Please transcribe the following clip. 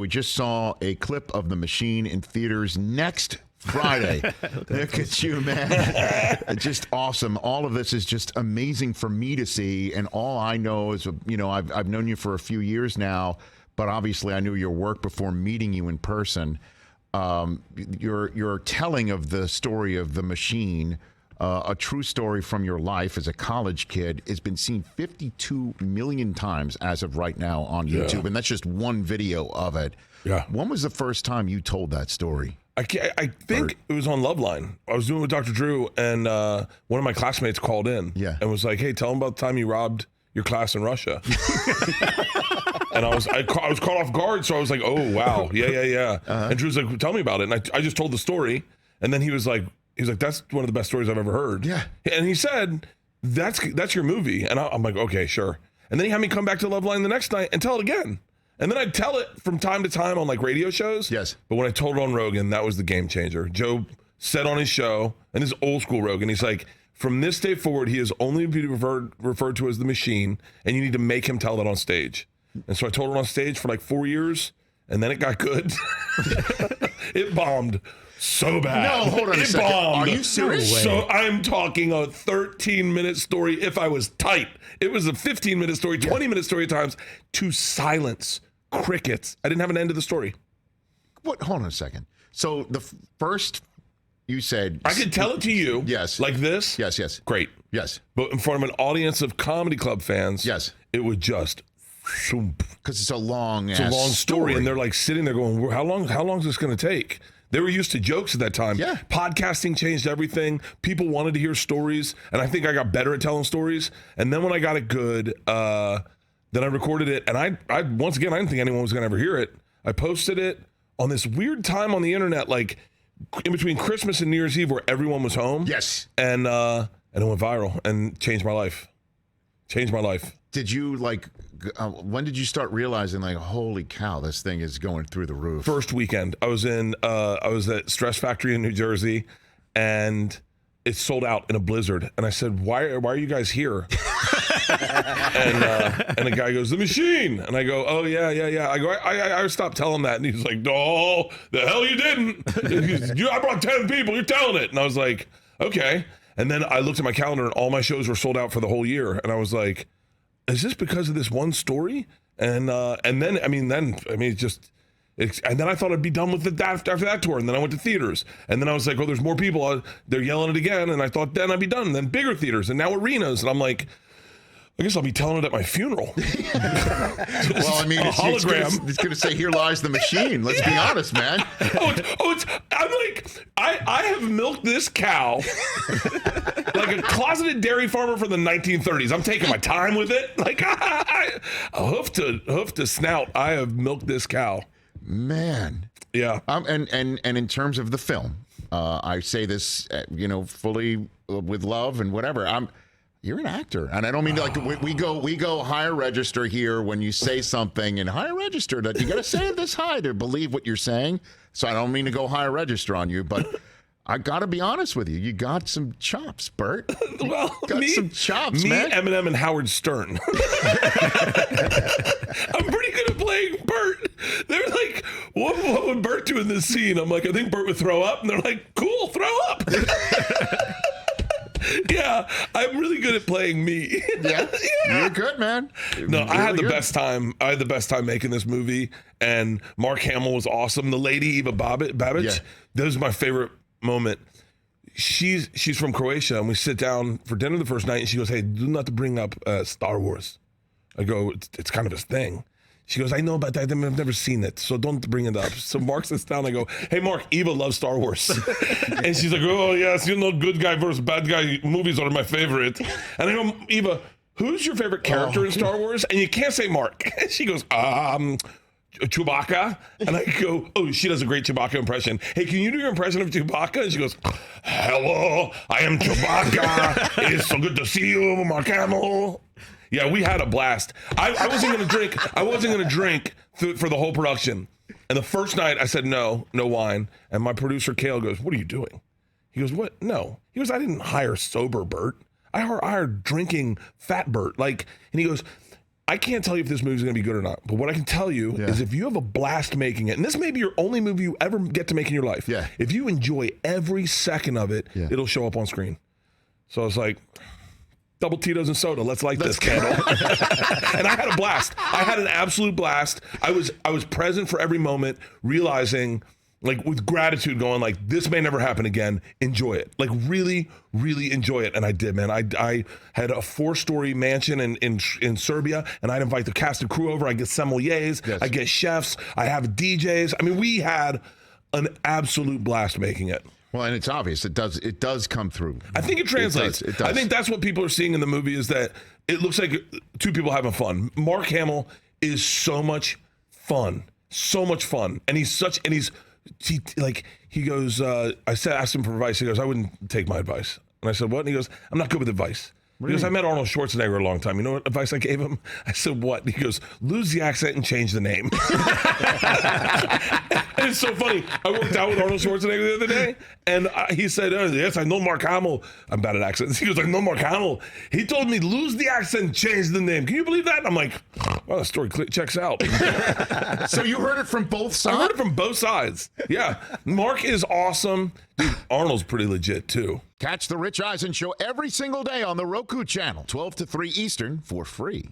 We just saw a clip of The Machine in theaters next Friday. Look at you, man. Just awesome. All of this is just amazing for me to see. And all I know is, I've known you for a few years now, but obviously I knew your work before meeting you in person. Your telling of the story of The Machine, a true story from your life as a college kid, has been seen 52 million times as of right now on YouTube. And that's just one video of it. Yeah. When was the first time you told that story? I think it was on Loveline. I was doing it with Dr. Drew, and one of my classmates called in and was like, hey, tell him about the time you robbed your class in Russia. And I was caught off guard, so I was like, oh, wow. Yeah. And Drew's like, tell me about it. And I just told the story, and then he was like, that's one of the best stories I've ever heard. Yeah. And he said, that's your movie. And I'm like, okay, sure. And then he had me come back to Loveline the next night and tell it again. And then I'd tell it from time to time on like radio shows. Yes. But when I told it on Rogan, that was the game changer. Joe said on his show, and this is old school Rogan, he's like, from this day forward, he is only to be referred to as the Machine, and you need to make him tell that on stage. And so I told it on stage for like 4 years, and then it got good. It bombed so bad. No, hold on a second. Bombed. Are you serious? So I'm talking a 13-minute story if I was tight. It was a 15-minute story, 20-minute story at times, to silence, crickets. I didn't have an end to the story. What? Hold on a second. So the first you said... I could tell it to you. Yes. Like this. Yes. Great. Yes. But in front of an audience of comedy club fans, yes, it would just... Because it's a long story, and they're like sitting there going, how long is this going to take? They were used to jokes at that time. Yeah. Podcasting changed everything. People wanted to hear stories, and I think I got better at telling stories. And then when I got it good, then I recorded it, and I once again, I didn't think anyone was going to ever hear it. I posted it on this weird time on the internet, like in between Christmas and New Year's Eve, where everyone was home. Yes. And it went viral and changed my life. Did you when did you start realizing like, holy cow, this thing is going through the roof? First weekend, I was at Stress Factory in New Jersey, and it sold out in a blizzard. And I said, why are you guys here? and the guy goes, The Machine. And I go, oh yeah. I go, I stopped telling that. And he's like, no, the hell you didn't. I brought 10 people, you're telling it. And I was like, okay. And then I looked at my calendar, and all my shows were sold out for the whole year. And I was like, is this because of this one story? And then it's just, and then I thought I'd be done with it after that tour. And then I went to theaters, and then I was like, oh, there's more people. They're yelling it again. And I thought then I'd be done. And then bigger theaters, and now arenas. And I'm like, I guess I'll be telling it at my funeral. Well, I mean, hologram. It's going to say, here lies the machine. Let's be honest, man. I'm like, I have milked this cow like a closeted dairy farmer from the 1930s. I'm taking my time with it. Like, hoof to snout, I have milked this cow. Man. Yeah. And in terms of the film, I say this, fully with love and whatever. You're an actor, and I don't mean we go higher register here when you say something, and higher register that you got to say it this high to believe what you're saying. So I don't mean to go higher register on you, but I got to be honest with you. You got some chops, Bert. Well, some chops, man. Eminem, and Howard Stern. I'm pretty good at playing Bert. They're like, what would Bert do in this scene? I'm like, I think Bert would throw up, and they're like, cool, throw up. Yeah, I'm really good at playing me. Yeah, you're good, man. No, I had the best time. I had the best time making this movie, and Mark Hamill was awesome. The lady Eva Babic, that was my favorite moment. She's from Croatia, and we sit down for dinner the first night, and she goes, "Hey, do not bring up Star Wars." I go, "It's kind of his thing." She goes, I know about that. I've never seen it, so don't bring it up. So Mark sits down. I go, hey, Mark, Eva loves Star Wars. And she's like, oh, yes, good guy versus bad guy movies are my favorite. And I go, Eva, who's your favorite character in Star Wars? And you can't say Mark. And she goes, Chewbacca. And I go, oh, she does a great Chewbacca impression. Hey, can you do your impression of Chewbacca? And she goes, hello, I am Chewbacca. It is so good to see you, Mark Hamill. Yeah, we had a blast. I wasn't going to drink. I wasn't going to drink for the whole production. And the first night I said, no wine. And my producer, Kale, goes, what are you doing? He goes, what? No. He goes, I didn't hire sober Bert. I hired drinking fat Bert. And he goes, I can't tell you if this movie's going to be good or not, but what I can tell you is if you have a blast making it, and this may be your only movie you ever get to make in your life, if you enjoy every second of it, it'll show up on screen. So it's like, double Tito's and soda. Let's light this candle. And I had a blast. I had an absolute blast. I was present for every moment, realizing, like, with gratitude, going like, this may never happen again. Enjoy it. Like, really, really enjoy it. And I did, man. I had a 4-story mansion in Serbia, and I'd invite the cast and crew over. I get sommeliers. I get chefs. I have DJs. I mean, we had an absolute blast making it. Well, and it's obvious. It does come through. I think it translates. It does. I think that's what people are seeing in the movie, is that it looks like two people having fun. Mark Hamill is so much fun. So much fun. And he goes, asked him for advice. He goes, I wouldn't take my advice. And I said, what? And he goes, I'm not good with advice. He goes, I met Arnold Schwarzenegger a long time. You know what advice I gave him? I said, what? He goes, lose the accent and change the name. And it's so funny. I worked out with Arnold Schwarzenegger the other day, and he said, yes, I know Mark Hamill. I'm bad at accents. He goes, I know Mark Hamill. He told me, lose the accent and change the name. Can you believe that? And I'm like, well, the story checks out. So you heard it from both sides? I heard it from both sides. Yeah. Mark is awesome. Dude, Arnold's pretty legit, too. Catch the Rich Eisen Show every single day on the Roku channel, 12 to 3 Eastern, for free.